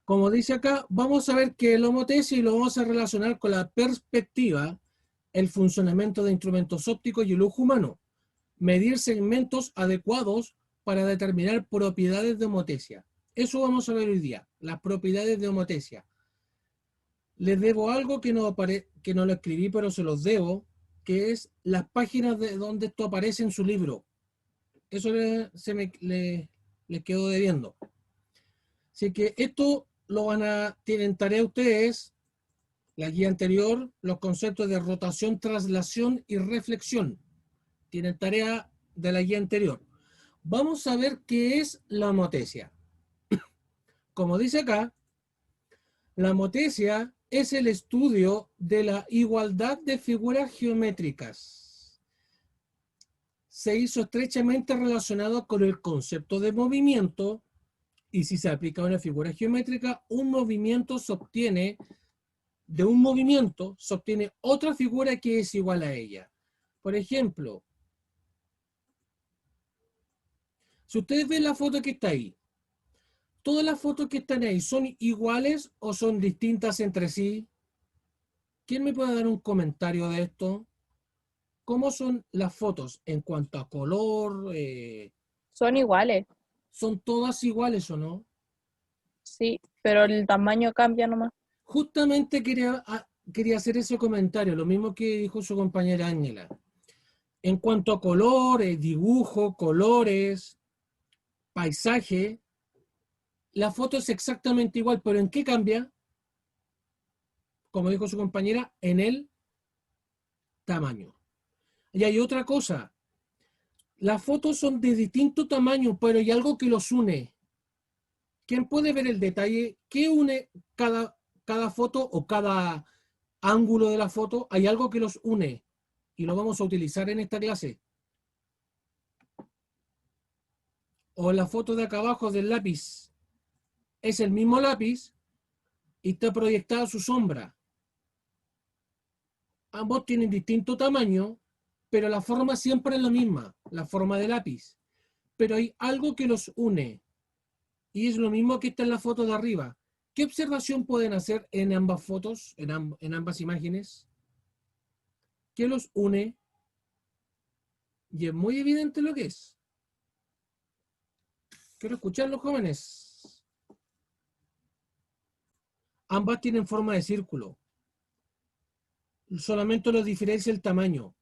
Como dice acá, vamos a ver qué es la homotesia y lo vamos a relacionar con la perspectiva, el funcionamiento de instrumentos ópticos y el ojo humano. Medir segmentos adecuados para determinar propiedades de homotesia. Eso vamos a ver hoy día, las propiedades de homotesia. Les debo algo que no lo escribí, pero se los debo, que es las páginas de donde esto aparece en su libro. Eso les quedó debiendo. Así que esto tienen tarea ustedes, la guía anterior, los conceptos de rotación, traslación y reflexión. Tienen tarea de la guía anterior. Vamos a ver qué es la homotesia. Como dice acá, la homotesia es el estudio de la igualdad de figuras geométricas. Se hizo estrechamente relacionado con el concepto de movimiento y si se aplica a una figura geométrica, de un movimiento se obtiene otra figura que es igual a ella. Por ejemplo, si ustedes ven la foto que está ahí, ¿todas las fotos que están ahí son iguales o son distintas entre sí? ¿Quién me puede dar un comentario de esto? ¿Cómo son las fotos en cuanto a color? Son iguales, ¿Son todas iguales o no? sí, pero el tamaño cambia nomás. Justamente quería hacer ese comentario, lo mismo que dijo su compañera Ángela. En cuanto a color, dibujo, colores, paisaje, la foto es exactamente igual, pero ¿en qué cambia? Como dijo su compañera, en el tamaño. Y hay otra cosa, las fotos son de distinto tamaño, pero hay algo que los une. ¿Quién puede ver el detalle? ¿Qué une cada foto o cada ángulo de la foto? Hay algo que los une y lo vamos a utilizar en esta clase. O la foto de acá abajo del lápiz. Es el mismo lápiz y está proyectada su sombra. Ambos tienen distinto tamaño, pero la forma siempre es la misma, la forma de lápiz. Pero hay algo que los une y es lo mismo que está en la foto de arriba. ¿Qué observación pueden hacer en ambas fotos, en ambas imágenes? ¿Qué los une? Y es muy evidente lo que es. Quiero escuchar los jóvenes. Ambas tienen forma de círculo. Solamente los diferencia el tamaño.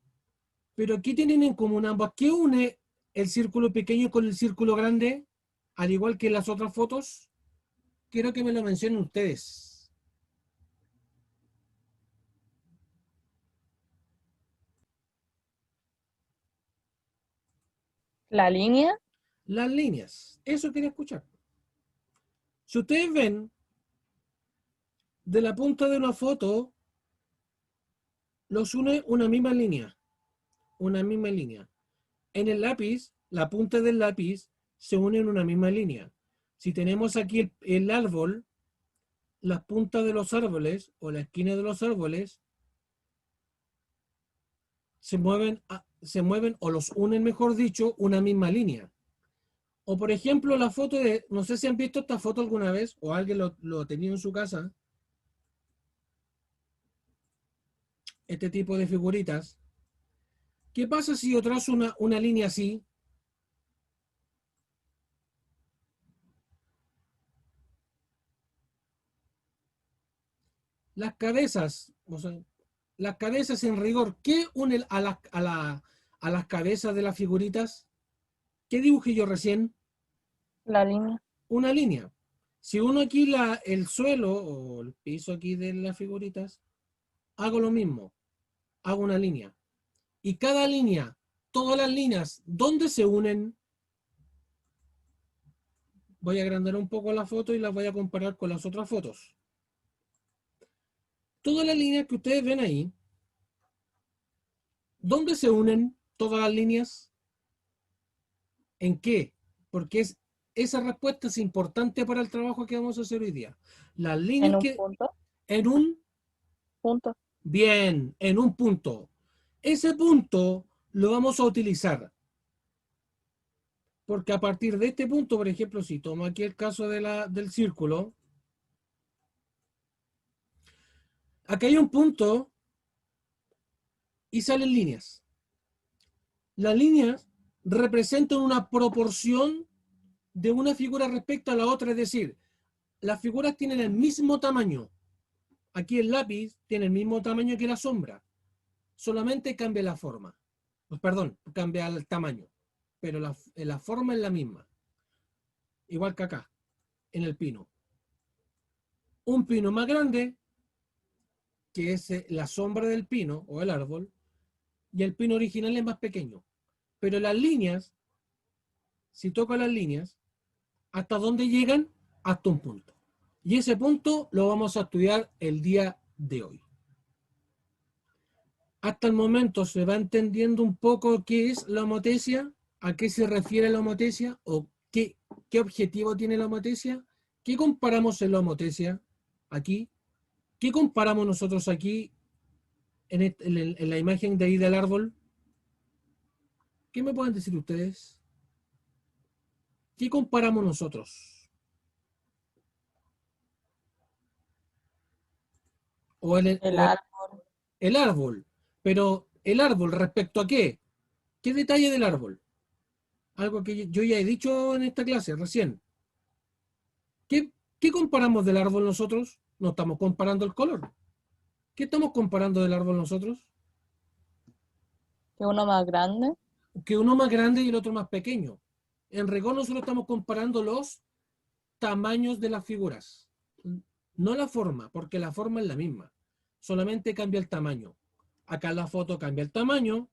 Pero ¿qué tienen en común ambas? ¿Qué une el círculo pequeño con el círculo grande? Al igual que en las otras fotos. Quiero que me lo mencionen ustedes. La línea, Las líneas. Eso quería escuchar. Si ustedes ven, de la punta de una foto, los une una misma línea. Una misma línea. En el lápiz, la punta del lápiz se une en una misma línea. Si tenemos aquí el árbol, las puntas de los árboles o la esquina de los árboles se mueven o los unen, mejor dicho, una misma línea. O por ejemplo, la foto de, no sé si han visto esta foto alguna vez o alguien lo ha tenido en su casa, este tipo de figuritas. ¿Qué pasa si yo trazo una línea así? Las cabezas, o sea, las cabezas en rigor, ¿qué une a las cabezas de las figuritas? ¿Qué dibujé yo recién? la línea. Una línea. Si uno aquí el suelo o el piso aquí de las figuritas, hago lo mismo, hago una línea. Y cada línea, todas las líneas, ¿dónde se unen? Voy a agrandar un poco la foto y las voy a comparar con las otras fotos. Todas las líneas que ustedes ven ahí, ¿dónde se unen todas las líneas? ¿En qué? Porque esa respuesta es importante para el trabajo que vamos a hacer hoy día. Las En líneas un que punto, en un, punto. bien, en un punto. Ese punto lo vamos a utilizar. Porque a partir de este punto, por ejemplo, si tomo aquí el caso del círculo, Acá hay un punto y salen líneas. Las líneas representan una proporción de una figura respecto a la otra, es decir, las figuras tienen el mismo tamaño. Aquí el lápiz tiene el mismo tamaño que la sombra, solamente cambia la forma. Pues, perdón, cambia el tamaño, pero la forma es la misma. Igual que acá, en el pino. Un pino más grande, que es la sombra del pino o el árbol, y el pino original es más pequeño. Pero las líneas, si toco las líneas, ¿hasta dónde llegan? Hasta un punto. Y ese punto lo vamos a estudiar el día de hoy. Hasta el momento se va entendiendo un poco qué es la homotesia, a qué se refiere la homotesia o qué objetivo tiene la homotesia, qué comparamos en la homotesia aquí, qué comparamos nosotros aquí en la imagen de ahí del árbol. ¿Qué me pueden decir ustedes? ¿Qué comparamos nosotros? O El árbol. el árbol. Pero el árbol, ¿respecto a qué? ¿Qué detalle del árbol? Algo que yo ya he dicho en esta clase recién. ¿Qué comparamos del árbol nosotros? No estamos comparando el color. ¿Qué estamos comparando del árbol nosotros? Que uno más grande. Que uno más grande y el otro más pequeño. En rigor nosotros estamos comparando los tamaños de las figuras. No la forma, porque la forma es la misma. Solamente cambia el tamaño. Acá en la foto cambia el tamaño.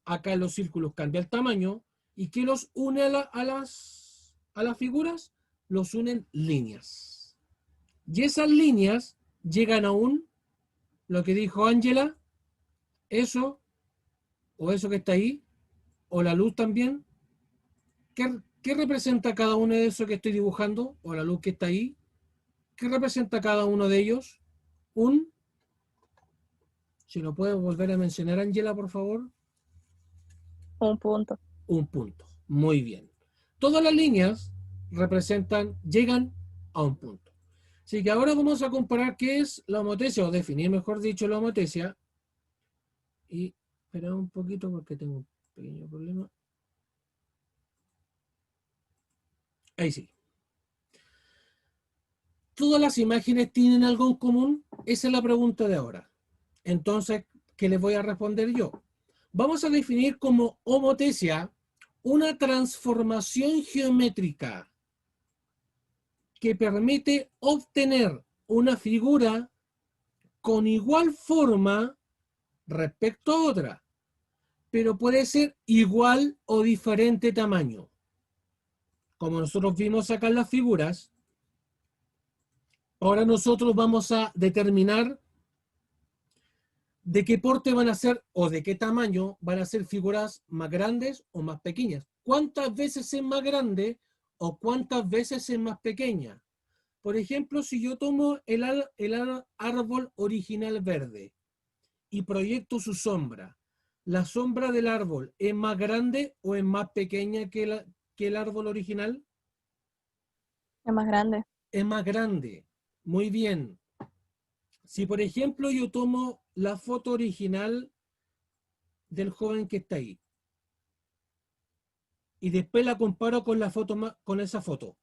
Acá en los círculos cambia el tamaño. ¿Y qué los une a las figuras? Los unen líneas. Y esas líneas llegan a lo que dijo Ángela, eso, o eso que está ahí, o la luz también. ¿Qué representa cada uno de esos que estoy dibujando? O la luz que está ahí. ¿Qué representa cada uno de ellos? Si lo puedes volver a mencionar, Ángela, por favor. Un punto. Un punto. Muy bien. Todas las líneas llegan a un punto. Así que ahora vamos a comparar qué es la homotesia, o definir, mejor dicho, la homotesia. Y espera un poquito porque tengo un pequeño problema. Ahí sí. ¿Todas las imágenes tienen algo en común? Esa es la pregunta de ahora. Entonces, ¿qué les voy a responder yo? Vamos a definir como homotesia una transformación geométrica que permite obtener una figura con igual forma respecto a otra, pero puede ser igual o diferente tamaño. Como nosotros vimos acá en las figuras, ahora nosotros vamos a determinar de qué porte van a ser o de qué tamaño van a ser figuras más grandes o más pequeñas. ¿Cuántas veces es más grande o cuántas veces es más pequeña? Por ejemplo, si yo tomo el árbol original verde y proyecto su sombra, ¿la sombra del árbol es más grande o es más pequeña que el árbol original? Es más grande. Es más grande. Muy bien. Si, por ejemplo, yo tomo la foto original del joven que está ahí y después la comparo con con esa foto,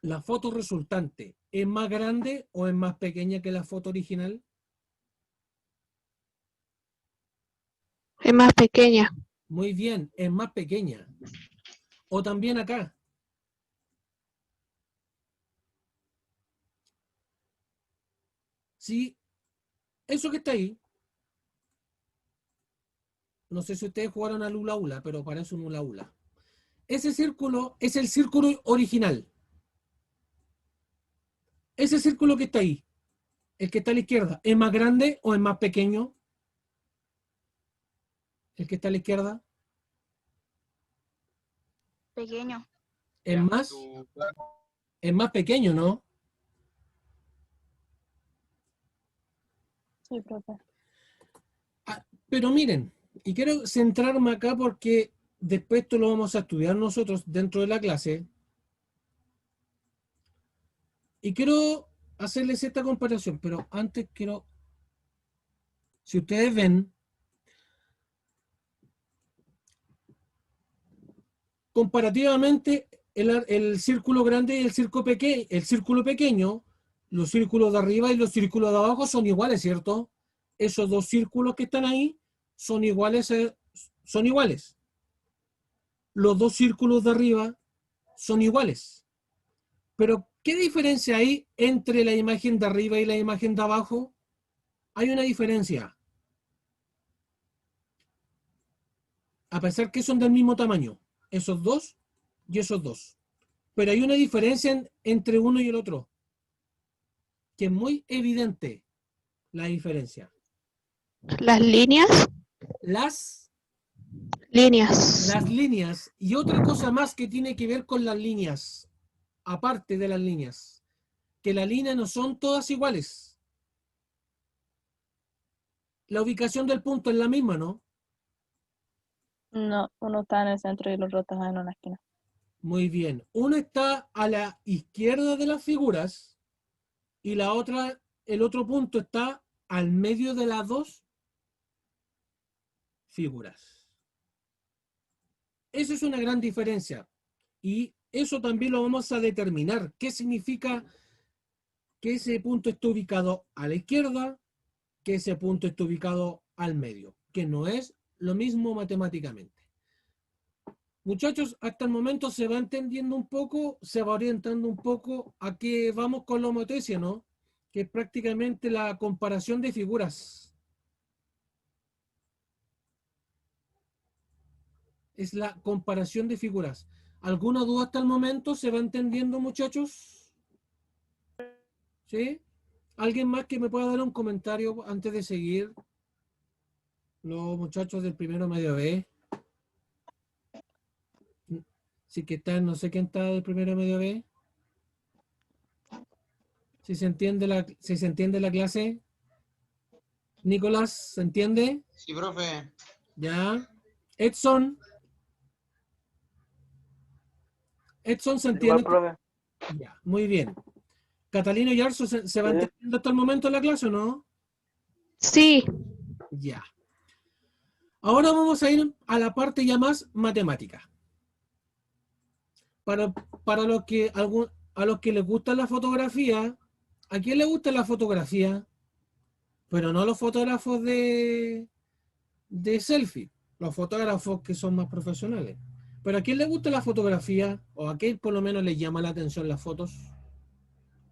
¿la foto resultante es más grande o es más pequeña que la foto original? Es más pequeña. Muy bien, es más pequeña. O también acá. Si eso que está ahí, no sé si ustedes jugaron al hula hula, pero parece un hula hula. Ese círculo es el círculo original. Ese círculo que está ahí, el que está a la izquierda, ¿es más grande o es más pequeño? El que está a la izquierda. Pequeño. Es más pequeño, ¿no? Sí, profe. Pero miren, y quiero centrarme acá porque después esto lo vamos a estudiar nosotros dentro de la clase. Y quiero hacerles esta comparación, pero antes quiero, si ustedes ven, comparativamente el círculo grande y el círculo pequeño, los círculos de arriba y los círculos de abajo son iguales, ¿cierto? Esos dos círculos que están ahí son iguales, son iguales. Los dos círculos de arriba son iguales. Pero, ¿qué diferencia hay entre la imagen de arriba y la imagen de abajo? Hay una diferencia, a pesar que son del mismo tamaño, esos dos y esos dos. Pero hay una diferencia entre uno y el otro, que es muy evidente la diferencia. Las líneas. Las Líneas. líneas y otra cosa más que tiene que ver con las líneas, aparte de las líneas, que las líneas no son todas iguales. La ubicación del punto es la misma, ¿no? No, uno está en el centro y el otro está en una esquina. Muy bien. Una está a la izquierda de las figuras y la otra, el otro punto está al medio de las dos figuras. Eso es una gran diferencia. Y eso también lo vamos a determinar. ¿Qué significa que ese punto esté ubicado a la izquierda, que ese punto esté ubicado al medio? Que no es lo mismo matemáticamente. Muchachos, hasta el momento se va entendiendo un poco, se va orientando un poco a qué vamos con la homotesia, ¿no? Que es prácticamente la comparación de figuras. Es la comparación de figuras. ¿Alguna duda hasta el momento? ¿Se va entendiendo, muchachos? ¿Sí? ¿Alguien más que me pueda dar un comentario antes de seguir? Los muchachos del primero medio B. Sí que están, no sé quién está del primero medio B. Si se entiende la clase. Nicolás, ¿se entiende? Sí, profe. Ya. Edson. Edson, ¿se Igual, entiende? profe. Ya, muy bien. Catalino y Arzo, ¿se va Sí. entendiendo hasta el momento la clase o no? Sí. Ya. Ahora vamos a ir a la parte ya más matemática. Para, para los que, a los que les gusta la fotografía, ¿a quién le gusta la fotografía? Pero no los fotógrafos de selfie, los fotógrafos que son más profesionales. Pero ¿a quién le gusta la fotografía? ¿O a quién por lo menos le llama la atención las fotos?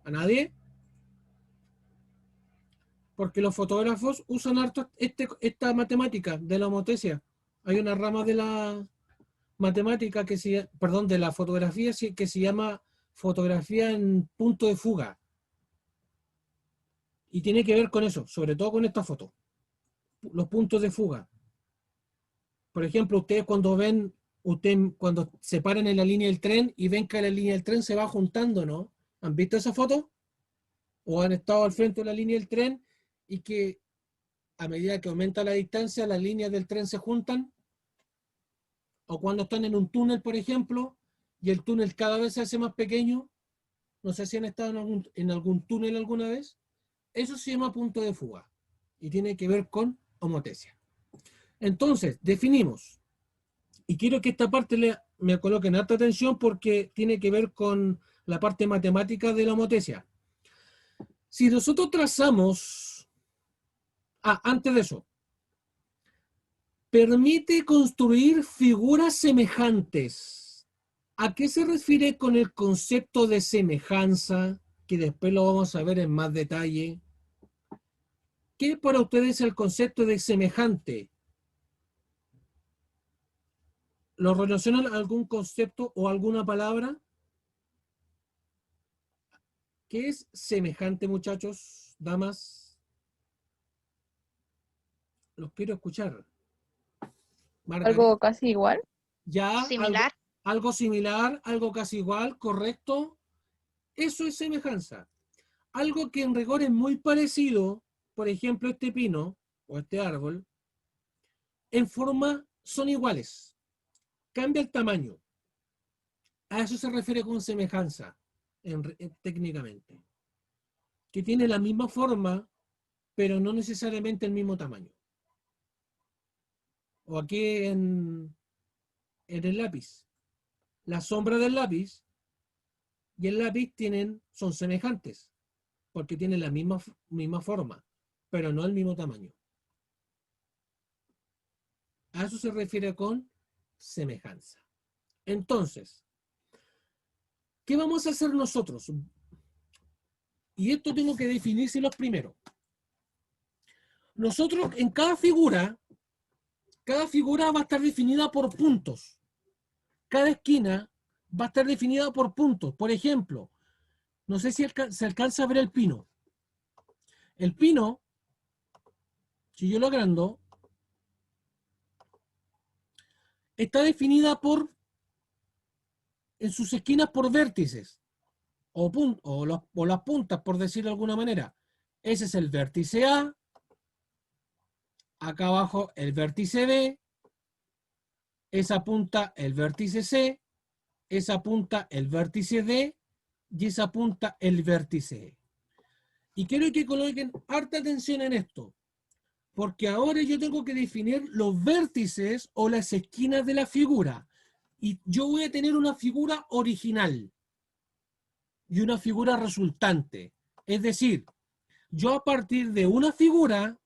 ¿A nadie? Porque los fotógrafos usan harto esta matemática de la homotesia. Hay una rama de la matemática perdón, de la fotografía que se llama fotografía en punto de fuga. Y tiene que ver con eso, sobre todo con esta foto. Los puntos de fuga. Por ejemplo, ustedes cuando se paran en la línea del tren y ven que la línea del tren se va juntando, ¿no? ¿Han visto esa foto? ¿O han estado al frente de la línea del tren y que a medida que aumenta la distancia, las líneas del tren se juntan? O cuando están en un túnel, por ejemplo, y el túnel cada vez se hace más pequeño. No sé si han estado en algún túnel alguna vez. Eso se llama punto de fuga y tiene que ver con homotesia. Entonces, definimos. Y quiero que esta parte me coloquen alta atención porque tiene que ver con la parte matemática de la homotesia. Si nosotros trazamos... antes de eso. Permite construir figuras semejantes. ¿A qué se refiere con el concepto de semejanza? Que después lo vamos a ver en más detalle. ¿Qué para ustedes es el concepto de semejante? ¿Lo relacionan a algún concepto o alguna palabra? ¿Qué es semejante, muchachos, damas? Los quiero escuchar. Margarita. Algo casi igual. Ya, Similar. algo similar, algo casi igual, correcto. Eso es semejanza. Algo que en rigor es muy parecido, por ejemplo, este pino o este árbol, en forma son iguales. Cambia el tamaño. A eso se refiere con semejanza, técnicamente. que tiene la misma forma, pero no necesariamente el mismo tamaño. O aquí en el lápiz. La sombra del lápiz y el lápiz son semejantes, porque tienen la misma forma, pero no el mismo tamaño. A eso se refiere con semejanza. Entonces, ¿qué vamos a hacer nosotros? Y esto tengo que definírselos primero. Nosotros en cada figura va a estar definida por puntos. Cada esquina va a estar definida por puntos. Por ejemplo, no sé si se alcanza a ver el pino. El pino, si yo lo agrando, está definida en sus esquinas por vértices o las puntas, por decirlo de alguna manera. Ese es el vértice A, acá abajo el vértice B, esa punta el vértice C, esa punta el vértice D y esa punta el vértice E. Y quiero que coloquen harta atención en esto, porque ahora yo tengo que definir los vértices o las esquinas de la figura. Y yo voy a tener una figura original y una figura resultante. Es decir, yo a partir de una figura,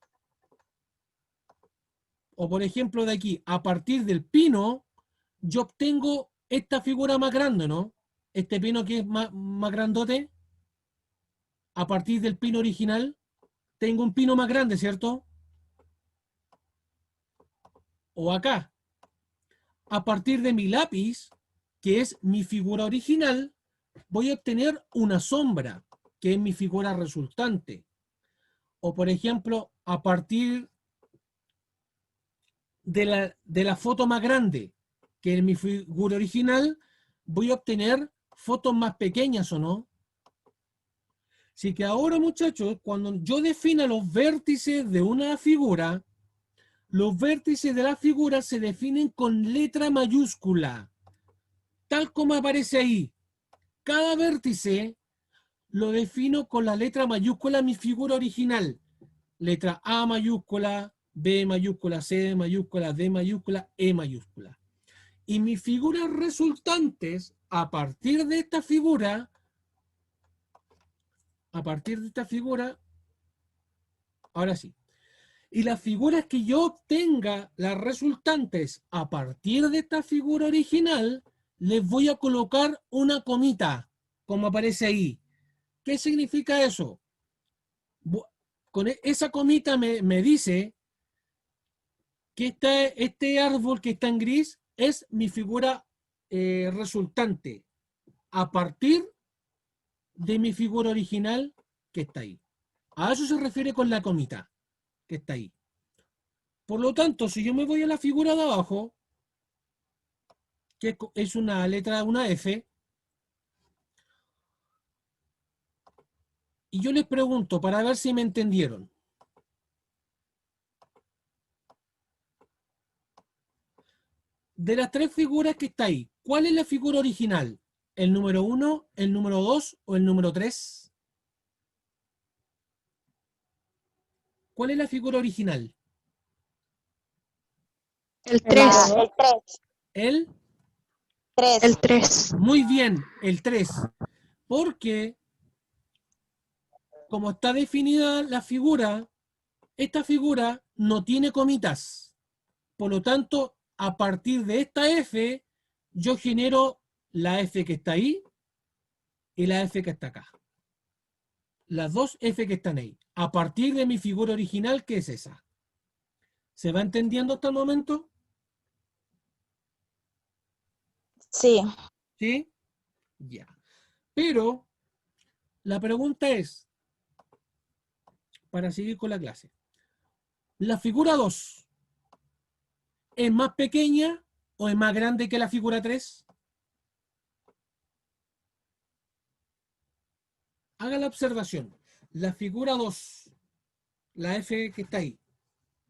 o por ejemplo de aquí, a partir del pino, yo obtengo esta figura más grande, ¿no? Este pino que es más grandote, a partir del pino original, tengo un pino más grande, ¿cierto? O acá, a partir de mi lápiz, que es mi figura original, voy a obtener una sombra, que es mi figura resultante. O por ejemplo, a partir de la foto más grande, que es mi figura original, voy a obtener fotos más pequeñas, ¿o no? Así que ahora, muchachos, cuando yo defina los vértices de una figura, los vértices de la figura se definen con letra mayúscula, tal como aparece ahí. Cada vértice lo defino con la letra mayúscula mi figura original. Letra A mayúscula, B mayúscula, C mayúscula, D mayúscula, E mayúscula. Y mis figuras resultantes, a partir de esta figura, ahora sí, y las figuras que yo obtenga, las resultantes, a partir de esta figura original, les voy a colocar una comita, como aparece ahí. ¿Qué significa eso? Con esa comita me dice que este árbol que está en gris es mi figura resultante a partir de mi figura original que está ahí. A eso se refiere con la comita que está ahí. Por lo tanto, si yo me voy a la figura de abajo, que es una letra, una F, y yo les pregunto para ver si me entendieron. De las tres figuras que está ahí, ¿cuál es la figura original? ¿El número 1, el número 2 o el número 3? ¿Cuál es la figura original? El 3. El 3. El 3. El 3. Muy bien, el 3. Porque, como está definida la figura, esta figura no tiene comitas. Por lo tanto, a partir de esta F, yo genero la F que está ahí y la F que está acá. Las dos F que están ahí. A partir de mi figura original, que es esa. ¿Se va entendiendo hasta el momento? Sí. ¿Sí? Ya. Pero la pregunta es, para seguir con la clase, ¿la figura 2 es más pequeña o es más grande que la figura 3? Haga la observación. La figura 2, la F que está ahí,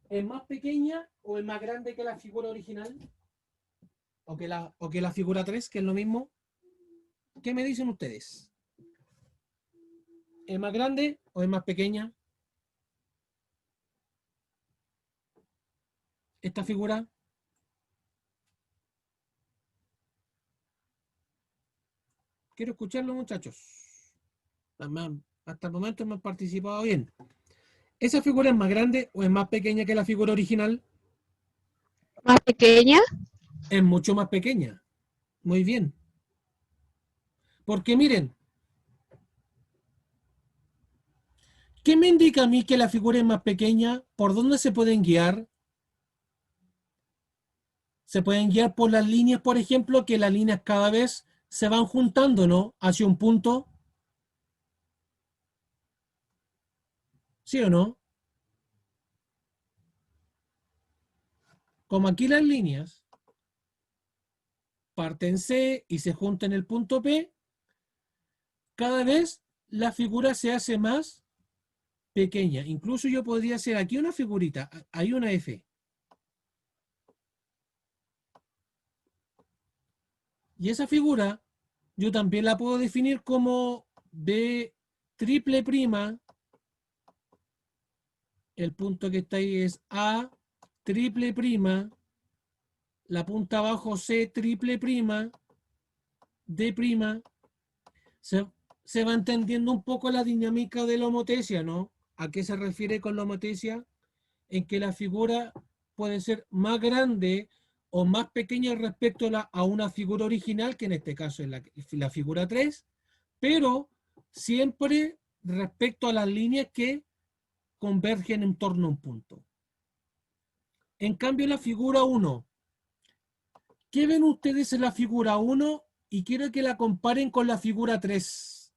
¿es más pequeña o es más grande que la figura original? ¿O que la figura 3, que es lo mismo? ¿Qué me dicen ustedes? ¿Es más grande o es más pequeña? Esta figura. Quiero escucharlo, muchachos. Hasta el momento hemos participado bien. ¿Esa figura es más grande o es más pequeña que la figura original? Más pequeña. Es mucho más pequeña. Muy bien. Porque miren, ¿qué me indica a mí que la figura es más pequeña? ¿Por dónde se pueden guiar? Se pueden guiar por las líneas, por ejemplo, que las líneas cada vez se van juntando, ¿no? Hacia un punto. ¿Sí o no? Como aquí las líneas parten C y se juntan en el punto P, cada vez la figura se hace más pequeña. Incluso yo podría hacer aquí una figurita, hay una F. Y esa figura yo también la puedo definir como B triple prima. El punto que está ahí es A triple prima. La punta abajo C triple prima. D prima. Se va entendiendo un poco la dinámica de la homotesia, ¿no? ¿A qué se refiere con la homotesia? En que la figura puede ser más grande o más pequeña respecto a una figura original, que en este caso es la figura 3, pero siempre respecto a las líneas que convergen en torno a un punto. En cambio, la figura 1, ¿qué ven ustedes en la figura 1? Y quiero que la comparen con la figura 3.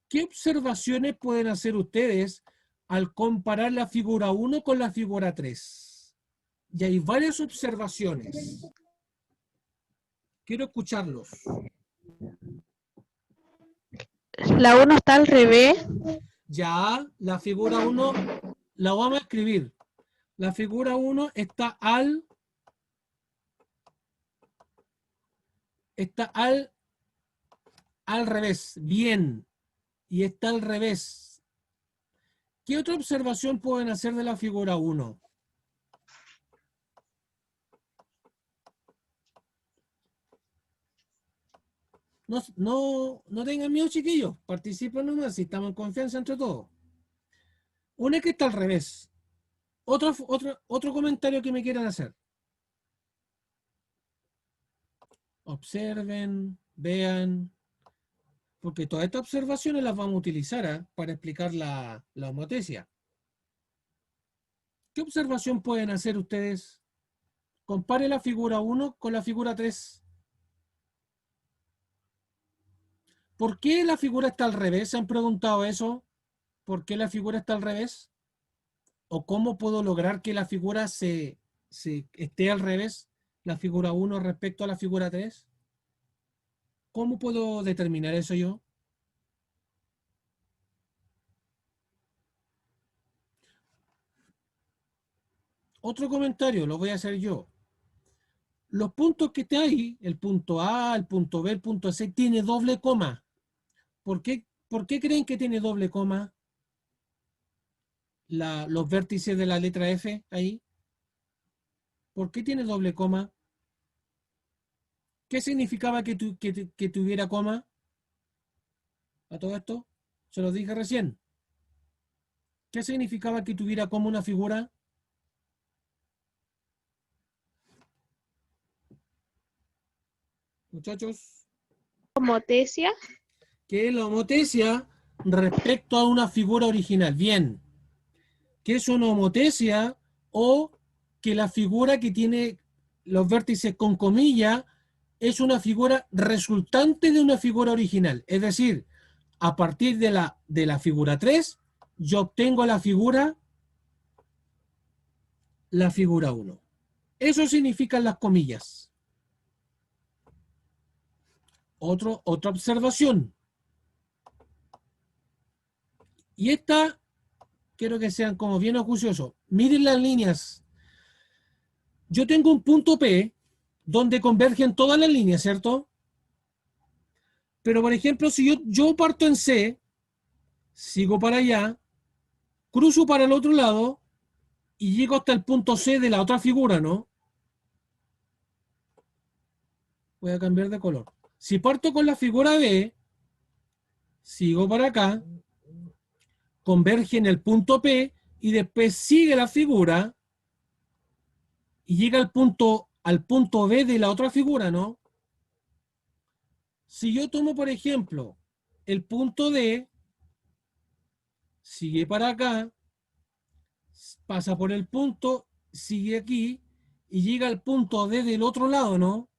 ¿Qué observaciones pueden hacer ustedes al comparar la figura 1 con la figura 3? Y hay varias observaciones. Quiero escucharlos. La 1 está al revés. Ya, la figura 1 la vamos a escribir. La figura 1 está al revés. Bien. Y está al revés. ¿Qué otra observación pueden hacer de la figura 1? No tengan miedo, chiquillos. Participen nomás si estamos en confianza entre todos. Una que está al revés. Otro comentario que me quieran hacer. Observen, vean, porque todas estas observaciones las vamos a utilizar para explicar la homotesia. ¿Qué observación pueden hacer ustedes? Compare la figura 1 con la figura 3. ¿Por qué la figura está al revés? ¿Se han preguntado eso? ¿Por qué la figura está al revés? ¿O cómo puedo lograr que la figura se esté al revés, la figura 1 respecto a la figura 3? ¿Cómo puedo determinar eso yo? Otro comentario, lo voy a hacer yo. Los puntos que está ahí, el punto A, el punto B, el punto C, tiene doble coma. ¿Por qué creen que tiene doble coma los vértices de la letra F ahí? ¿Por qué tiene doble coma? ¿Qué significaba que tuviera coma? ¿A todo esto? Se lo dije recién. ¿Qué significaba que tuviera coma una figura? Muchachos. Homotesia. ¿Qué es la homotesia respecto a una figura original? Bien. ¿Qué es una homotesia? O que la figura que tiene los vértices con comillas es una figura resultante de una figura original. Es decir, a partir de la figura 3, yo obtengo la figura 1. Eso significan las comillas. Otra observación. Y esta, quiero que sean como bien acuciosos. Miren las líneas. Yo tengo un punto P donde convergen todas las líneas, ¿cierto? Pero, por ejemplo, si yo parto en C sigo para allá, cruzo para el otro lado y llego hasta el punto C de la otra figura, ¿no? Voy a cambiar de color. Si parto con la figura B, sigo para acá, converge en el punto P y después sigue la figura y llega al punto B de la otra figura, ¿no? Si yo tomo, por ejemplo, el punto D, sigue para acá, pasa por el punto, sigue aquí y llega al punto D del otro lado, ¿no?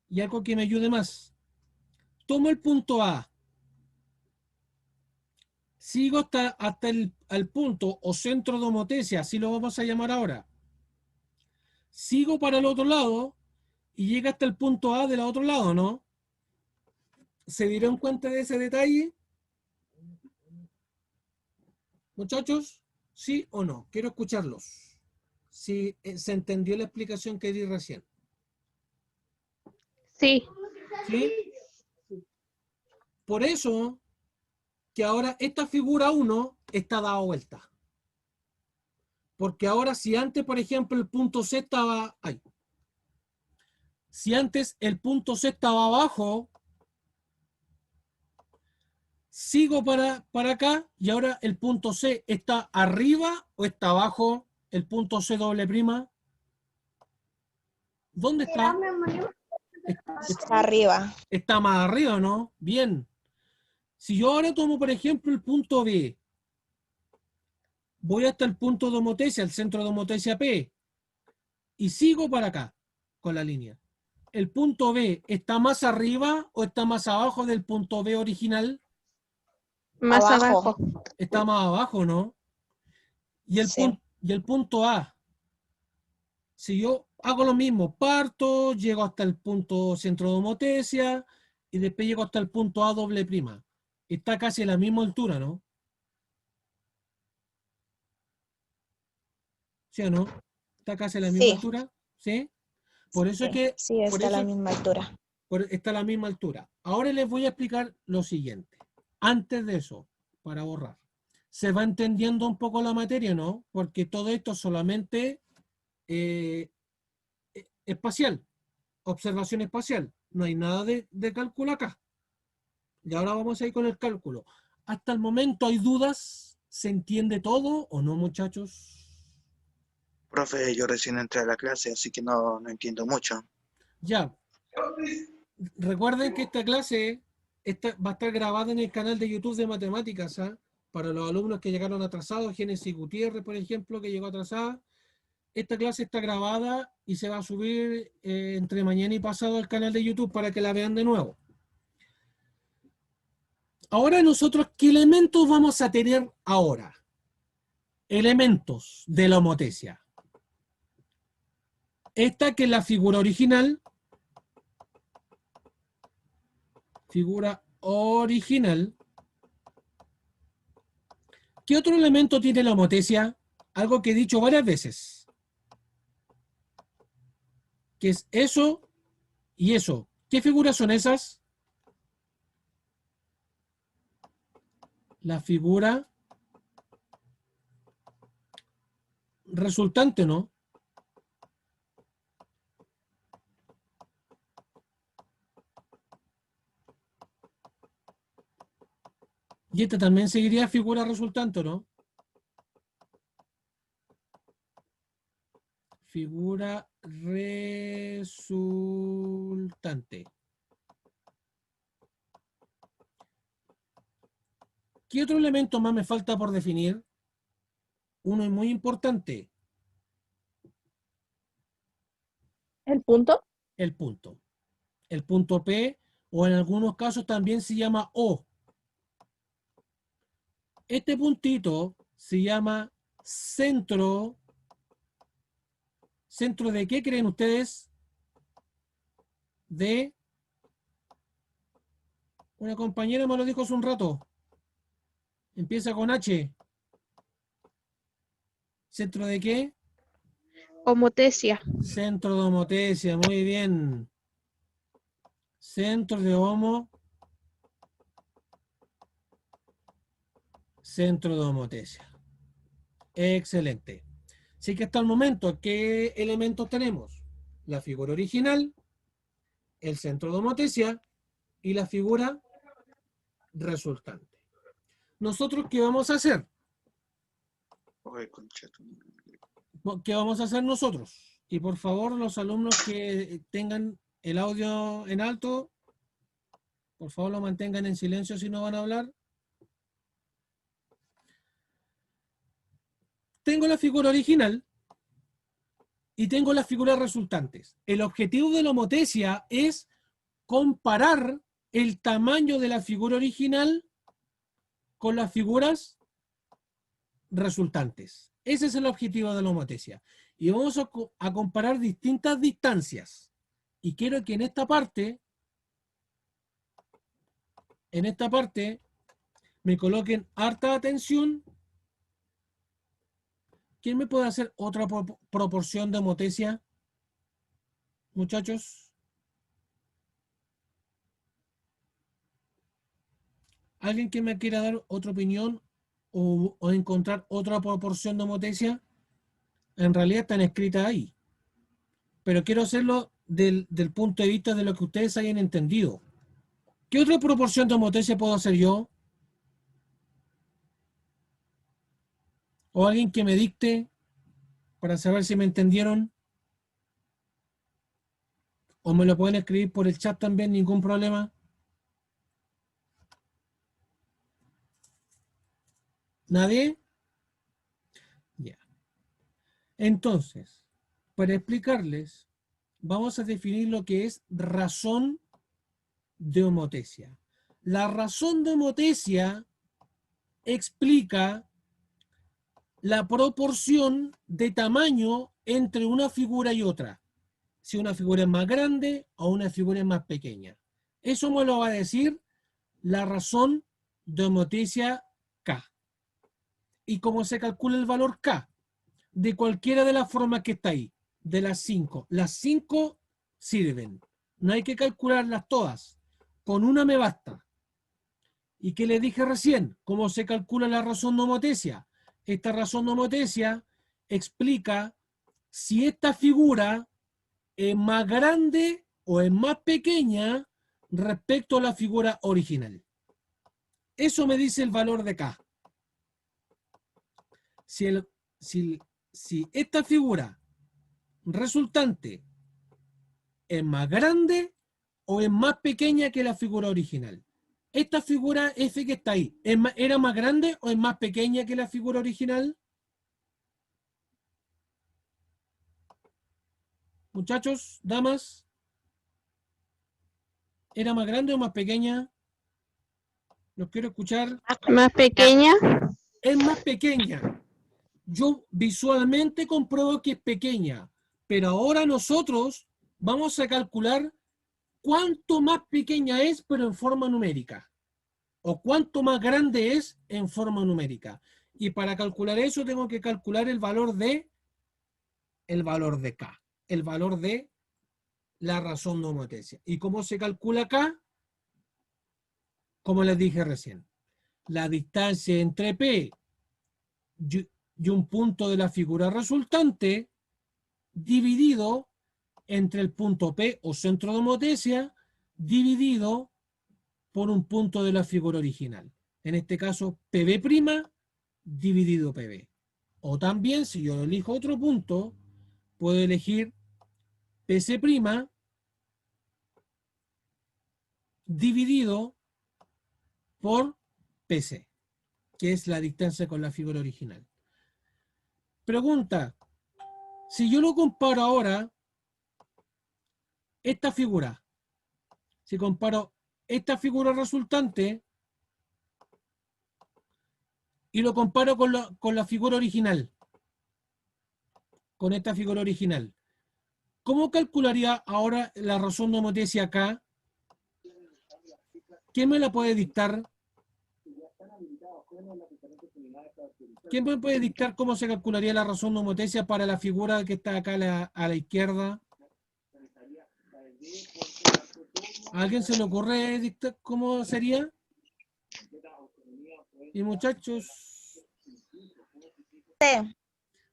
Y algo que me ayude más. Tomo el punto A, sigo hasta el punto o centro de homotesia, así lo vamos a llamar ahora. Sigo para el otro lado y llega hasta el punto A del otro lado, ¿no? ¿Se dieron cuenta de ese detalle? Muchachos, ¿sí o no? Quiero escucharlos. Si se entendió la explicación que di recién. Sí. ¿Sí? Por eso que ahora esta figura 1 está dada vuelta. Porque ahora si antes, por ejemplo, el punto C estaba ahí. Si antes el punto C estaba abajo, sigo para acá y ahora el punto C está arriba o está abajo el punto C doble prima. ¿Dónde está? Está arriba. Está más arriba, ¿no? Bien. Si yo ahora tomo, por ejemplo, el punto B, voy hasta el punto de homotesia, el centro de homotesia P, y sigo para acá con la línea. ¿El punto B está más arriba o está más abajo del punto B original? Más Abajo. abajo. Está más abajo, ¿no? Y Sí. el punto A, si yo hago lo mismo, parto, llego hasta el punto centro de homotesia y después llego hasta el punto A doble prima. Está casi a la misma altura, ¿no? ¿Sí o no? Está casi a la misma Sí. altura, ¿sí? Por eso Sí, que, sí, por está a la eso misma altura. está a la misma altura. Ahora les voy a explicar lo siguiente. Antes de eso, para borrar. Se va entendiendo un poco la materia, ¿no? Porque todo esto es solamente espacial, observación espacial. No hay nada de cálculo acá. Y ahora vamos a ir con el cálculo. Hasta el momento hay dudas. ¿Se entiende todo o no, muchachos? Profe, yo recién entré a la clase, así que no entiendo mucho. Ya. Recuerden que esta clase va a estar grabada en el canal de YouTube de Matemáticas, ¿ah? Para los alumnos que llegaron atrasados, Génesis Gutiérrez, por ejemplo, que llegó atrasada. Esta clase está grabada y se va a subir entre mañana y pasado al canal de YouTube para que la vean de nuevo. Ahora nosotros, ¿qué elementos vamos a tener ahora? Elementos de la homotesia. Esta que es la figura original. Figura original. ¿Qué otro elemento tiene la homotesia? Algo que he dicho varias veces. Que es eso y eso. ¿Qué figuras son esas? La figura resultante, ¿no? Y esta también seguiría figura resultante, ¿no? Figura resultante. ¿Qué otro elemento más me falta por definir? Uno muy importante, ¿El punto? el punto. El punto P, o en algunos casos también se llama O. Este puntito se llama centro. ¿Centro de qué creen ustedes? De... Una compañera me lo dijo hace un rato. Empieza con H. ¿Centro de qué? Homotesia. Centro de homotesia, muy bien. Centro de centro de homotesia. Excelente. Así que hasta el momento, ¿qué elementos tenemos? La figura original, el centro de homotesia y la figura resultante. ¿Nosotros qué vamos a hacer? Oye, concha tu madre. ¿Qué vamos a hacer nosotros? Y por favor, los alumnos que tengan el audio en alto, por favor lo mantengan en silencio si no van a hablar. Tengo la figura original y tengo las figuras resultantes. El objetivo de la homotesia es comparar el tamaño de la figura original con las figuras resultantes. Ese es el objetivo de la homotesia. Y vamos a comparar distintas distancias. Y quiero que en esta parte me coloquen harta atención. ¿Quién me puede hacer otra proporción de homotesia? Muchachos. ¿Alguien que me quiera dar otra opinión o encontrar otra proporción de homotesia? En realidad están escritas ahí. Pero quiero hacerlo del punto de vista de lo que ustedes hayan entendido. ¿Qué otra proporción de homotesia puedo hacer yo? ¿O alguien que me dicte para saber si me entendieron? ¿O me lo pueden escribir por el chat también? Ningún problema. ¿Nadie? Ya. Entonces, para explicarles, vamos a definir lo que es razón de homotesia. La razón de homotesia explica la proporción de tamaño entre una figura y otra. Si una figura es más grande o una figura es más pequeña. Eso me lo va a decir la razón de homotesia K. ¿Y cómo se calcula el valor K? De cualquiera de las formas que está ahí, de las 5. Las 5 sirven. No hay que calcularlas todas. Con una me basta. ¿Y qué les dije recién? ¿Cómo se calcula la razón de homotesia? Esta razón de homotesia explica si esta figura es más grande o es más pequeña respecto a la figura original. Eso me dice el valor de K. Si esta figura resultante es más grande o es más pequeña que la figura original. Esta figura F que está ahí, ¿era más grande o es más pequeña que la figura original? Muchachos, damas, ¿era más grande o más pequeña? Los quiero escuchar. Más pequeña. Es más pequeña. Yo visualmente compruebo que es pequeña, pero ahora nosotros vamos a calcular cuánto más pequeña es, pero en forma numérica. O cuánto más grande es en forma numérica. Y para calcular eso tengo que calcular el valor de K. El valor de la razón de homotesia. ¿Y cómo se calcula K? Como les dije recién. La distancia entre P y un punto de la figura resultante dividido entre el punto P o centro de homotesia dividido por un punto de la figura original. En este caso, PB' dividido PB. O también, si yo elijo otro punto, puedo elegir PC' dividido por PC, que es la distancia con la figura original. Pregunta, si yo lo comparo ahora, esta figura, si comparo esta figura resultante y lo comparo con la figura original, con esta figura original, ¿cómo calcularía ahora la razón de homotesia acá? ¿Quién me la puede dictar? ¿Quién me puede dictar cómo se calcularía la razón de homotesia para la figura que está acá a la izquierda? ¿A alguien se le ocurre dictar cómo sería? Y muchachos, C.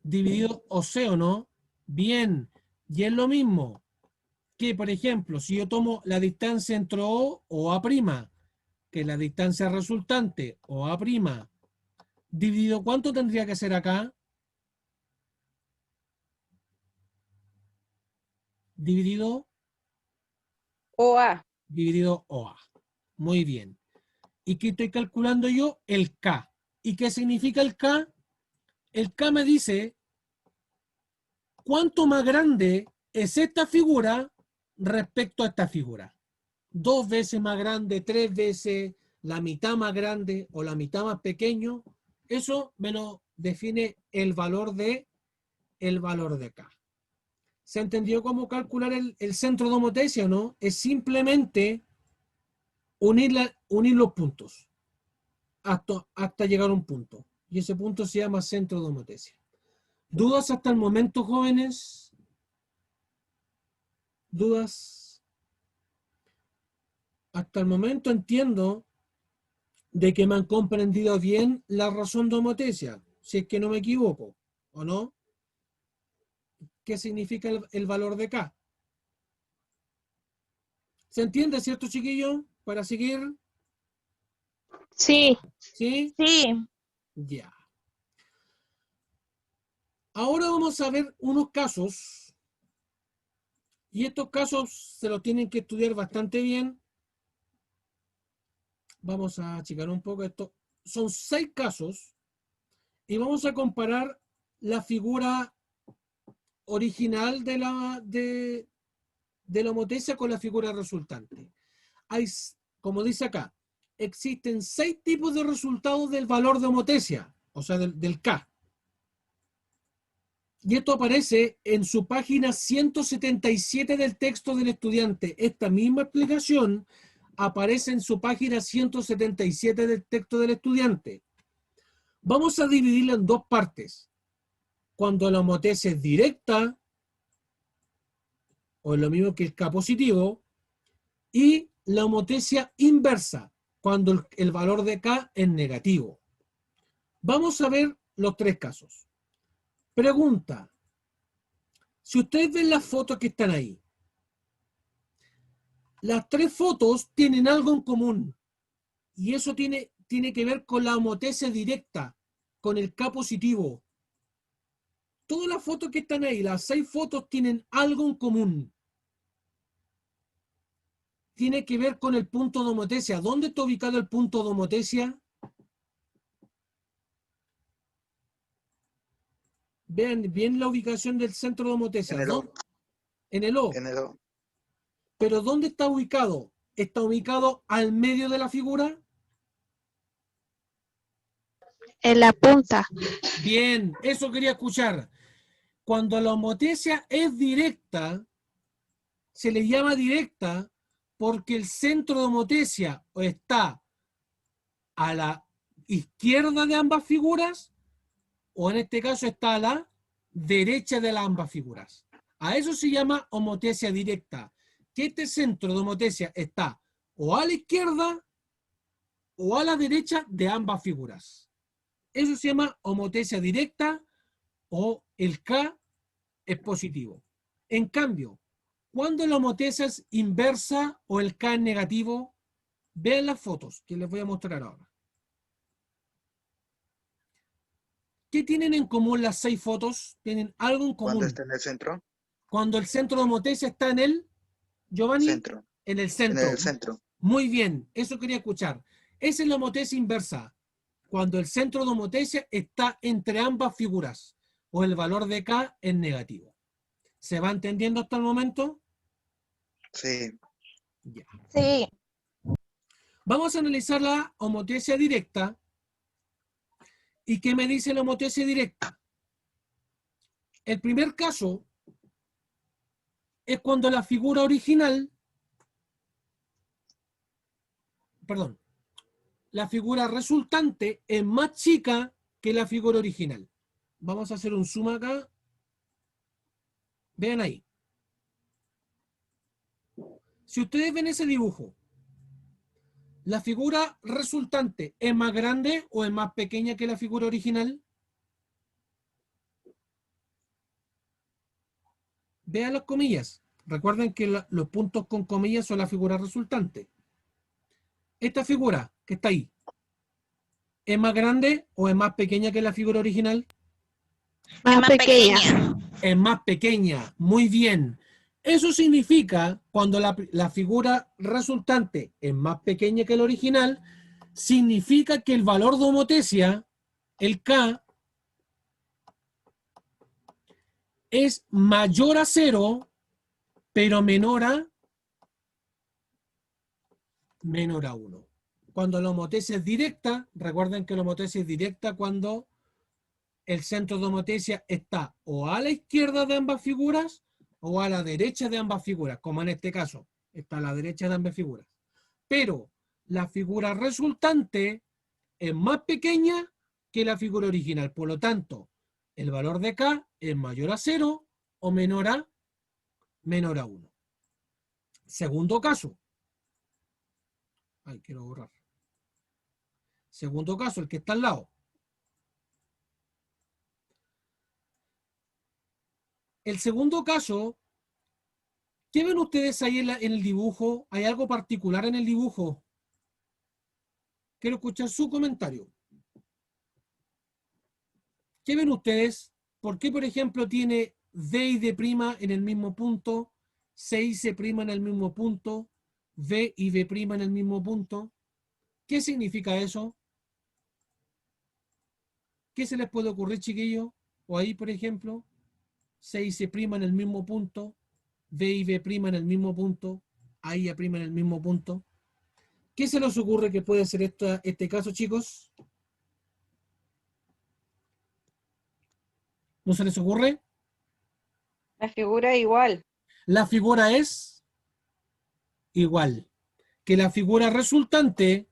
dividido o C o no. Bien. Y es lo mismo que, por ejemplo, si yo tomo la distancia entre O A', que la distancia resultante o A', dividido, ¿cuánto tendría que ser acá? Dividido OA. OA. Muy bien. ¿Y qué estoy calculando yo? El K. ¿Y qué significa el K? El K me dice cuánto más grande es esta figura respecto a esta figura. 2 veces más grande, 3 veces, la mitad más grande o la mitad más pequeño. Eso me lo define el valor de K. ¿Se entendió cómo calcular el centro de homotesia o no? Es simplemente unir los puntos hasta llegar a un punto. Y ese punto se llama centro de homotesia. ¿Dudas hasta el momento, jóvenes? ¿Dudas? Hasta el momento entiendo de que me han comprendido bien la razón de homotesia, si es que no me equivoco, ¿o no? ¿Qué significa el valor de K? ¿Se entiende, cierto, chiquillo? Para seguir, Sí. ¿sí? Sí. Ya. Ahora vamos a ver unos casos, y estos casos se los tienen que estudiar bastante bien. Vamos a achicar un poco esto. Son 6 casos, y vamos a comparar la figura original de la homotesia con la figura resultante. Hay, como dice acá, existen 6 tipos de resultados del valor de homotesia, o sea, del K. Y esto aparece en su página 177 del texto del estudiante. Esta misma explicación aparece en su página 177 del texto del estudiante. Vamos a dividirla en 2 partes. Cuando la homotesia es directa, o es lo mismo que el K positivo, y la homotesia inversa, cuando el valor de K es negativo. Vamos a ver los 3 casos. Pregunta. Si ustedes ven las fotos que están ahí, las 3 fotos tienen algo en común. Y eso tiene que ver con la homotesia directa, con el K positivo. Todas las fotos que están ahí, las 6 fotos tienen algo en común. Tiene que ver con el punto de homotesia. ¿Dónde está ubicado el punto de homotesia? Vean bien la ubicación del centro de homotesia. En el O. En el O. En el O. ¿Pero dónde está ubicado? ¿Está ubicado al medio de la figura? En la punta. Bien, eso quería escuchar. Cuando la homotesia es directa, se le llama directa porque el centro de homotesia está a la izquierda de ambas figuras o en este caso está a la derecha de las ambas figuras. A eso se llama homotesia directa, que este centro de homotesia está o a la izquierda o a la derecha de ambas figuras. Eso se llama homotesia directa o el K es positivo. En cambio, cuando la homotesia es inversa o el K es negativo, vean las fotos que les voy a mostrar ahora. ¿Qué tienen en común las 6 fotos? Tienen algo en Cuando común. está en el centro. Cuando el centro de homotesia está en el, Giovanni, Centro. en el En centro. el centro. Muy bien, eso quería escuchar. Esa es la homotesia inversa. Cuando el centro de homotesia está entre ambas figuras o el valor de K es negativo. ¿Se va entendiendo hasta el momento? Sí. Ya. Sí. Vamos a analizar la homotesia directa. ¿Y qué me dice la homotesia directa? El primer caso es cuando la figura original, perdón, la figura resultante es más chica que la figura original. Vamos a hacer un zoom acá. Vean ahí. Si ustedes ven ese dibujo, ¿La figura resultante es más grande o es más pequeña que la figura original? Vean las comillas. Recuerden que los puntos con comillas son la figura resultante. Esta figura que está ahí, ¿es más grande o es más pequeña que la figura original? Más pequeña. Es más pequeña. Muy bien. Eso significa, cuando la figura resultante es más pequeña que la original, significa que el valor de homotesia, el K, es mayor a 0, pero menor a 1. Cuando la homotesia es directa, recuerden que la homotesia es directa cuando el centro de homotesia está o a la izquierda de ambas figuras o a la derecha de ambas figuras, como en este caso, está a la derecha de ambas figuras. Pero la figura resultante es más pequeña que la figura original. Por lo tanto, el valor de K es mayor a 0 o menor a 1. Segundo caso. Ay, quiero borrar. Segundo caso, el que está al lado. El segundo caso, ¿qué ven ustedes ahí en el dibujo? ¿Hay algo particular en el dibujo? Quiero escuchar su comentario. ¿Qué ven ustedes? ¿Por qué, por ejemplo, tiene D y D' en el mismo punto, C y C' en el mismo punto, V y V' en el mismo punto? ¿Qué significa eso? ¿Qué se les puede ocurrir, chiquillos? O ahí, por ejemplo, C y C' en el mismo punto, V y V' en el mismo punto, A y A' en el mismo punto. ¿Qué se les ocurre que puede ser este caso, chicos? ¿No se les ocurre? La figura igual. La figura es igual. Que la figura resultante,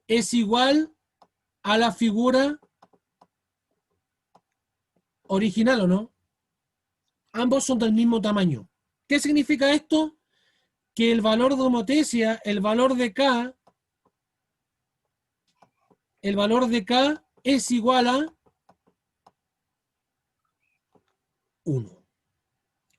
es igual a la figura original, ¿o no? Ambos son del mismo tamaño. ¿Qué significa esto? Que el valor de homotesia, el valor de K es igual a 1.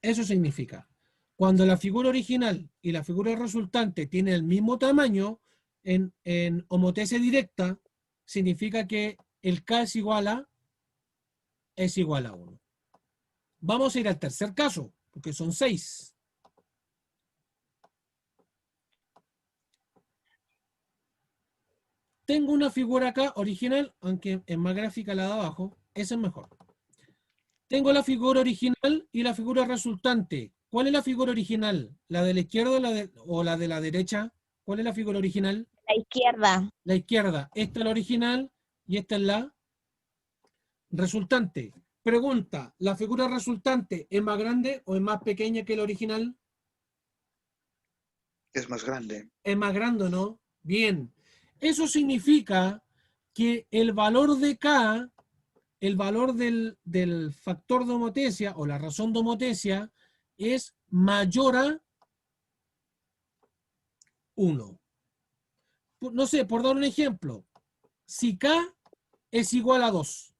Eso significa, cuando la figura original y la figura resultante tienen el mismo tamaño, en homotesia directa, significa que el K es igual a 1. Vamos a ir al tercer caso, porque son 6. Tengo una figura acá original, aunque es más gráfica la de abajo, esa es mejor. Tengo la figura original y la figura resultante. ¿Cuál es la figura original? ¿La de la izquierda o la de la derecha? ¿Cuál es la figura original? La izquierda. La izquierda. Esta es la original y esta es la resultante. Pregunta, ¿la figura resultante es más grande o es más pequeña que la original? Es más grande. Es más grande, ¿no? Bien. Eso significa que el valor de K, el valor del factor de homotesia o la razón de homotesia es mayor a 1. No sé, por dar un ejemplo, si K es igual a 2,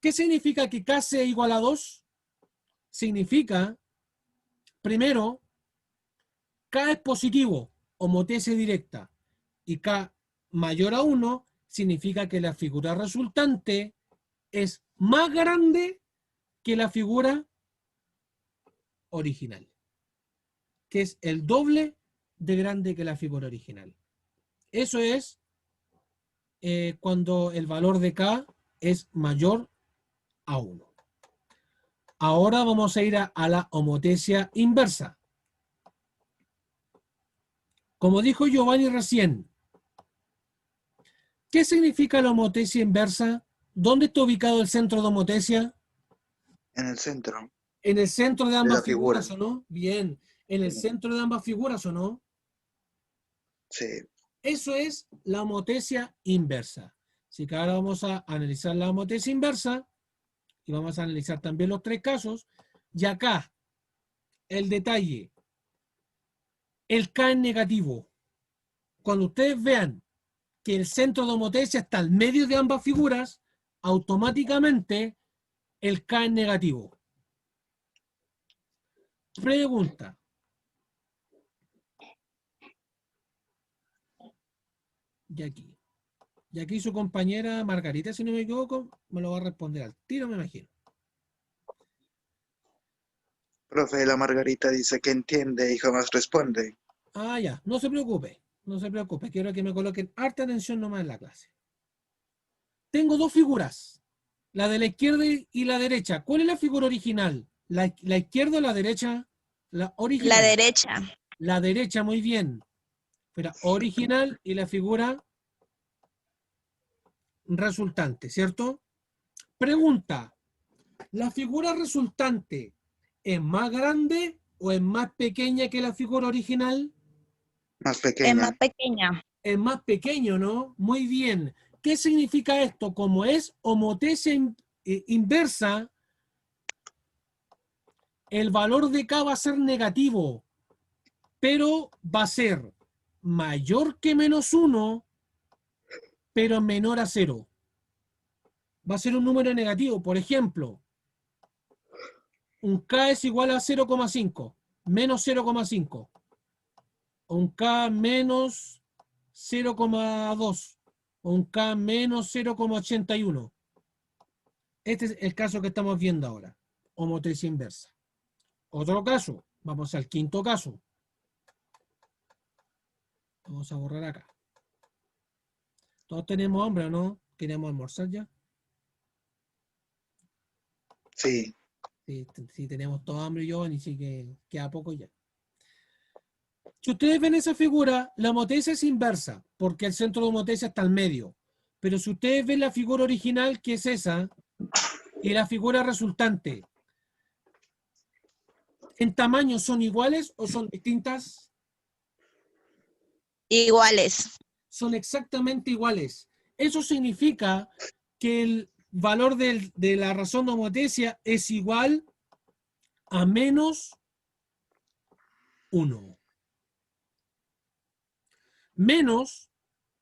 ¿qué significa que K sea igual a 2? Significa, primero, K es positivo, homotesia directa, y K mayor a 1 significa que la figura resultante es más grande que la figura original, que es el doble de grande que la figura original. Eso es cuando el valor de K es mayor a 1. Ahora vamos a ir a la homotesia inversa. Como dijo Giovanni recién, ¿qué significa la homotesia inversa? ¿Dónde está ubicado el centro de homotesia? En el centro En el centro de de ambas la figura. figuras, ¿o no? Bien. En el centro de ambas figuras, ¿o no? Sí. Eso es la homotesia inversa. Así que ahora vamos a analizar la homotesia inversa y vamos a analizar también los tres casos. Y acá, el detalle, el K es negativo. Cuando ustedes vean que el centro de homotesia está al medio de ambas figuras, automáticamente el K es negativo. Pregunta. Y aquí. Y aquí su compañera Margarita, si no me equivoco, me lo va a responder al tiro, me imagino. Profe, la Margarita dice que entiende y jamás responde. Ah, ya, no se preocupe, no se preocupe. Quiero que me coloquen harta atención nomás en la clase. Tengo dos figuras, la de la izquierda y la derecha. ¿Cuál es la figura original? ¿La izquierda o la derecha? La original. La derecha. La derecha, muy bien. Pero original y la figura resultante, ¿cierto? Pregunta, ¿la figura resultante es más grande o es más pequeña que la figura original? Más Es pequeña. más pequeña. Es más pequeño, ¿no? Muy bien. ¿Qué significa esto? Como es homotesia inversa, el valor de K va a ser negativo, pero va a ser mayor que -1, pero menor a 0. Va a ser un número negativo. Por ejemplo, un K es igual a 0,5, menos 0,5. Un K menos 0,2. Un K menos 0,81. Este es el caso que estamos viendo ahora. Homotesia inversa. Otro caso. Vamos al quinto caso. Vamos a borrar acá. ¿Todos tenemos hambre o no? ¿Queremos almorzar ya? Sí. Sí, tenemos todo hambre y yo, ni siquiera queda poco ya. Si ustedes ven esa figura, la homotesia es inversa, porque el centro de homotesia está al medio. Pero si ustedes ven la figura original, que es esa, y la figura resultante, ¿en tamaño son iguales o son distintas? Iguales. Son exactamente iguales. Eso significa que el valor de la razón de homotesia es igual a -1. Menos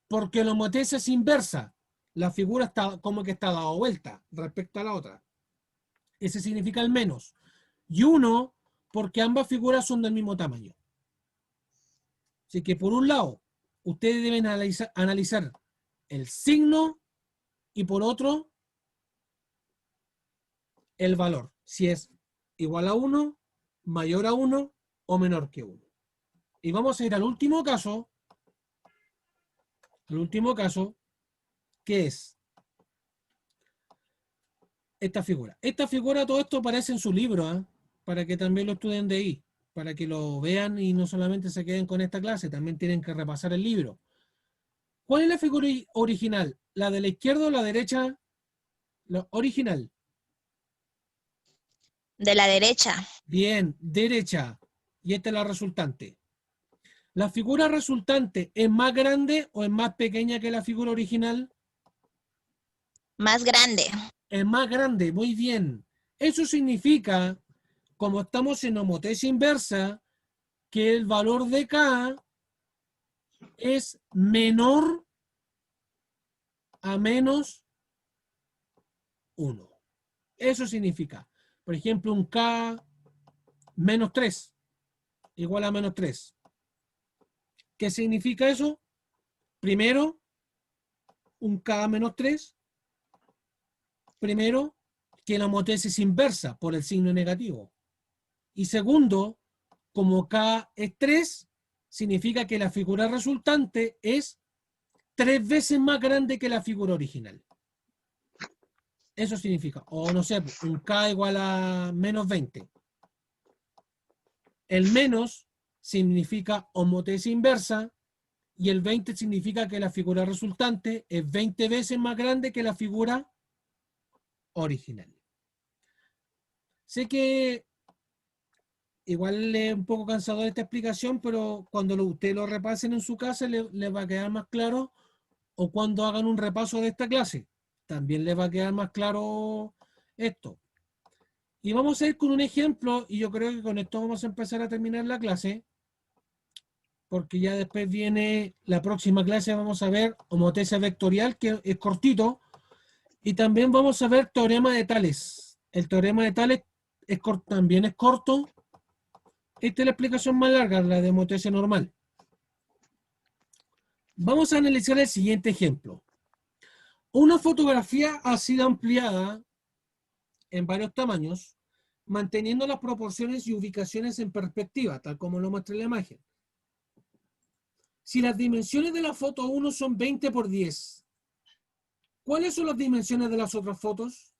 porque la homotesia es inversa. La figura está como que está dada vuelta respecto a la otra. Ese significa el menos. Y 1 porque ambas figuras son del mismo tamaño. Así que por un lado, ustedes deben analizar el signo y por otro, el valor. Si es igual a 1, mayor a 1 o menor que 1. Y vamos a ir al último caso. El último caso, que es esta figura. Esta figura, todo esto aparece en su libro, ¿eh? Para que también lo estudien de ahí, para que lo vean y no solamente se queden con esta clase, también tienen que repasar el libro. ¿Cuál es la figura original? ¿La de la izquierda o la derecha? La original. De la derecha. Bien, derecha. Y esta es la resultante. ¿La figura resultante es más grande o es más pequeña que la figura original? Más grande. Es más grande, muy bien. Eso significa, como estamos en homotesia inversa, que el valor de K es menor a -1. Eso significa, por ejemplo, un K -3 igual a -3. ¿Qué significa eso? Primero, un K -3. Primero, que la homotesia es inversa por el signo negativo. Y segundo, como K es 3, significa que la figura resultante es 3 veces más grande que la figura original. Eso significa, o no sé, un K igual a -20. El menos significa homotesia inversa y el 20 significa que la figura resultante es 20 veces más grande que la figura original. Sé que igual es un poco cansado de esta explicación, pero cuando ustedes lo repasen en su casa les va a quedar más claro, o cuando hagan un repaso de esta clase, también les va a quedar más claro esto. Y vamos a ir con un ejemplo, y yo creo que con esto vamos a empezar a terminar la clase, porque ya después viene la próxima clase, vamos a ver homotesia vectorial, que es cortito, y también vamos a ver teorema de Tales. El teorema de Tales también es corto. Esta es la explicación más larga, la de homotesia normal. Vamos a analizar el siguiente ejemplo. Una fotografía ha sido ampliada en varios tamaños, manteniendo las proporciones y ubicaciones en perspectiva, tal como lo muestra la imagen. Si las dimensiones de la foto 1 son 20 por 10, ¿cuáles son las dimensiones de las otras fotos?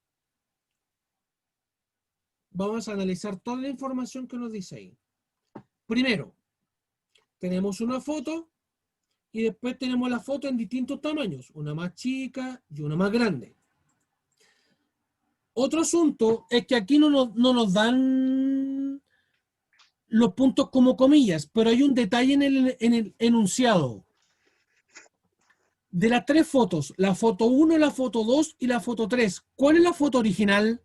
Vamos a analizar toda la información que nos dice ahí. Primero, tenemos una foto y después tenemos la foto en distintos tamaños, una más chica y una más grande. Otro asunto es que aquí no nos dan los puntos como comillas, pero hay un detalle en el enunciado. De las tres fotos, la foto 1, la foto 2 y la foto 3, ¿cuál es la foto original?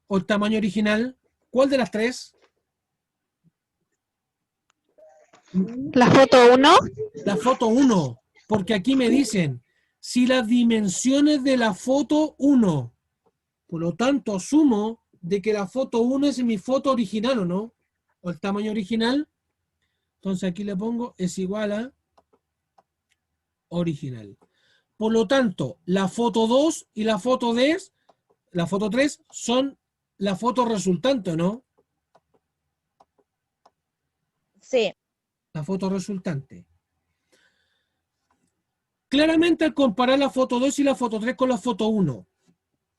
¿O el tamaño original? ¿Cuál de las tres? La foto 1. La foto 1, porque aquí me dicen si las dimensiones de la foto 1, por lo tanto asumo de que la foto 1 es mi foto original, ¿o no? ¿O el tamaño original? Entonces aquí le pongo es igual a original. Por lo tanto, la foto 2 y la foto 3, son la foto resultante, ¿o no? Sí. La foto resultante. Claramente al comparar la foto 2 y la foto 3 con la foto 1,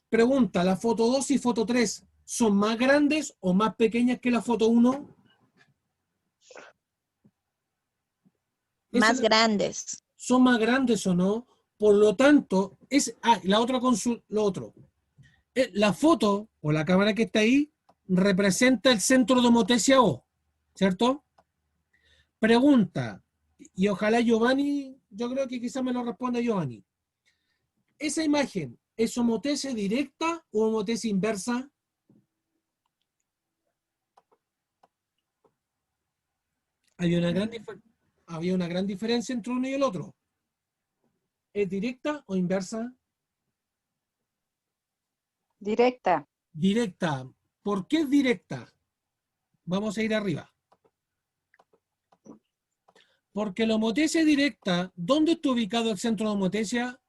pregunta, ¿la foto 2 y foto 3 son más grandes o más pequeñas que la foto 1? Más grandes. ¿Son más grandes o no? Por lo tanto, la otra consulta, lo otro. La foto o la cámara que está ahí representa el centro de homotesia O, ¿cierto? Pregunta, y ojalá Giovanni, yo creo que quizás me lo responda Giovanni. ¿Esa imagen es homotesia directa o homotesia inversa? Había una gran diferencia entre uno y el otro. ¿Es directa o inversa? Directa. Directa. ¿Por qué es directa? Vamos a ir arriba. Porque la homotesia directa, ¿dónde está ubicado el centro de homotesia?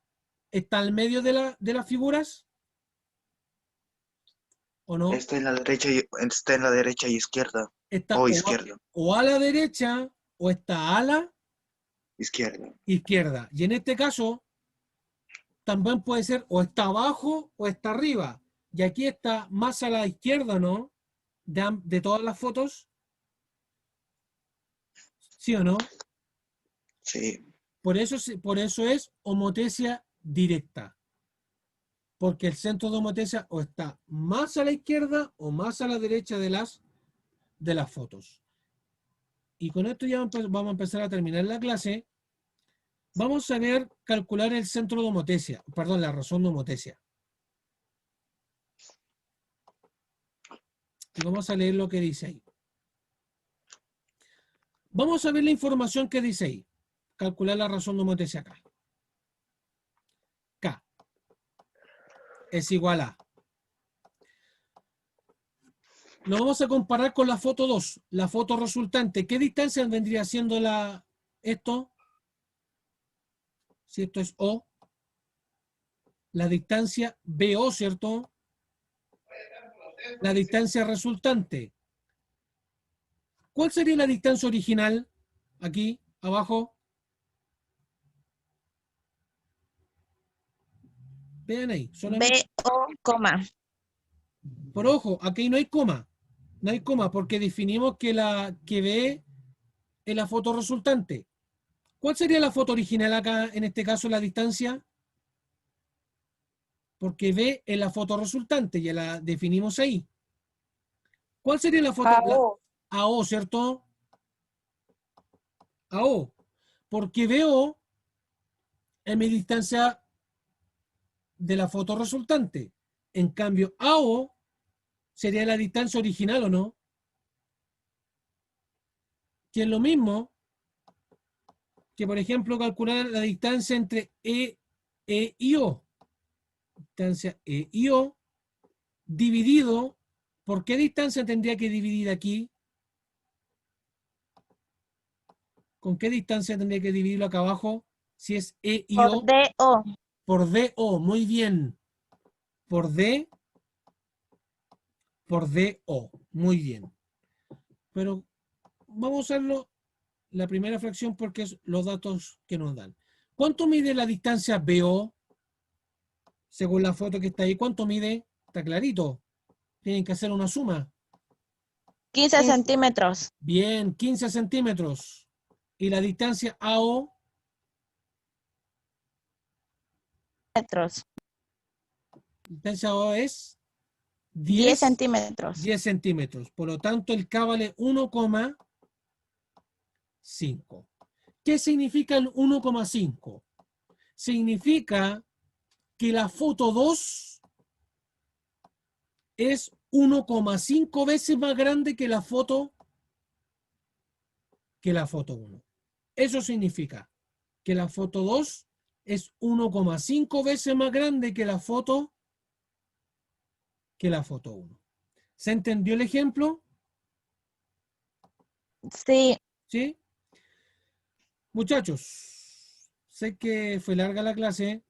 ¿Está al medio de las figuras? ¿O no? Está en la derecha y izquierda. Está O izquierda. o a la derecha o está a la Izquierda. izquierda. Y en este caso, también puede ser o está abajo o está arriba. Y aquí está más a la izquierda, ¿no? De todas las fotos. ¿Sí o no? Sí. Por eso es homotesia directa. Porque el centro de homotesia o está más a la izquierda o más a la derecha de las fotos. Y con esto ya vamos a empezar a terminar la clase. Vamos a ver, calcular el centro de homotesia, perdón, la razón de homotesia. Y vamos a leer lo que dice ahí. Vamos a ver la información que dice ahí. Calcular la razón de homotesia acá. K es igual a. Lo vamos a comparar con la foto 2, la foto resultante. ¿Qué distancia vendría siendo esto? Si esto es O. La distancia BO, ¿cierto? La distancia resultante. ¿Cuál sería la distancia original? Aquí, abajo. Vean ahí. Solamente. BO, coma. Por ojo, aquí no hay coma. No hay coma porque definimos que B es la foto resultante. ¿Cuál sería la foto original acá, en este caso, la distancia? Porque B es la foto resultante, ya la definimos ahí. ¿Cuál sería la foto? AO. AO, ¿cierto? AO. Porque BO es mi distancia de la foto resultante. En cambio, AO sería la distancia original, ¿o no? Que es lo mismo que, por ejemplo, calcular la distancia entre E y O. Distancia E y O dividido, ¿por qué distancia tendría que dividir aquí? ¿Con qué distancia tendría que dividirlo acá abajo? Si es E y O. Por DO. Por DO, muy bien. Por DO, muy bien. Pero vamos a hacerlo la primera fracción porque es los datos que nos dan. ¿Cuánto mide la distancia BO? Según la foto que está ahí, ¿cuánto mide? Está clarito. Tienen que hacer una suma. 15 centímetros. Bien, 15 centímetros. ¿Y la distancia AO? Metros. La distancia AO es 10 centímetros. 10 centímetros. Por lo tanto, el K vale 1,5. ¿Qué significa el 1,5? Significa que la foto 2 es 1,5 veces más grande que la foto 1. Eso significa que la foto 2 es 1,5 veces más grande que la foto 1. ¿Se entendió el ejemplo? Sí. ¿Sí? Muchachos, sé que fue larga la clase,